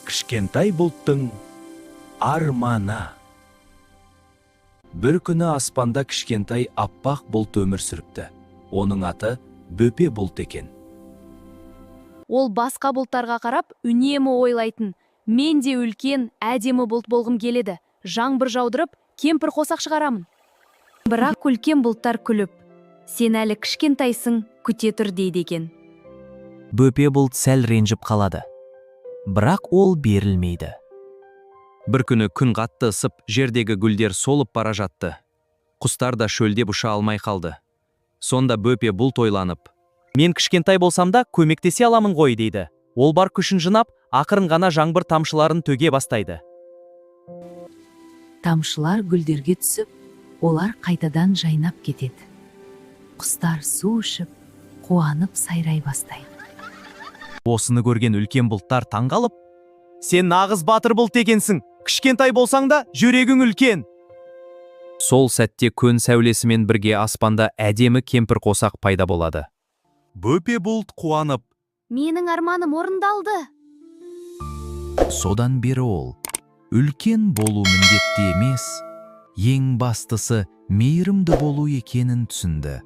Кішкентай бұлттың арманы. Бір күні аспанда кішкентай аппақ бұлт өмір сүріпті. Оның аты Бөпе бұлт екен. Ол басқа бұлттарға қарап үнемі ойлайтын. Мен де үлкен, әдемі бұлт болғым келеді. Жаңбыр жаудырып, кемпір қосақ шығарамын. Бірақ үлкен бұлттар күліп, сен әлі кішкентайсың, күте тұр дейді екен. Бөпе бұлт сәл ренжіп қалады. Бірақ ол берілмейді. Бір күні күн қатты ысып, жердегі гүлдер солып бара жатты. Құстар да шөлдеп ұша алмай қалды. Сонда Бөпе бұлт ойланып, Мен кішкентай болсам да көмектесе аламын ғой дейді. Ол бар күшін жинап, ақырын ғана жаңбыр тамшыларын төге бастайды. Тамшылар гүлдерге түсіп, олар қайтадан жайнап кетеді. Құстар су ішіп, қуанып сайрай бастайды. Осыны көрген үлкен бұлттар таңғалып, сен нағыз батыр бұлт екенсің. Кішкентай болсаң да жүрегің үлкен. сол сәтте күн сәулесімен бірге аспанда әдемі кемпір қосақ пайда болады. Бөпе бұлт қуанып, Менің арманым орындалды. содан бері ол үлкен болу міндетті емес, ең бастысы мейірімді болу екенін түсінді.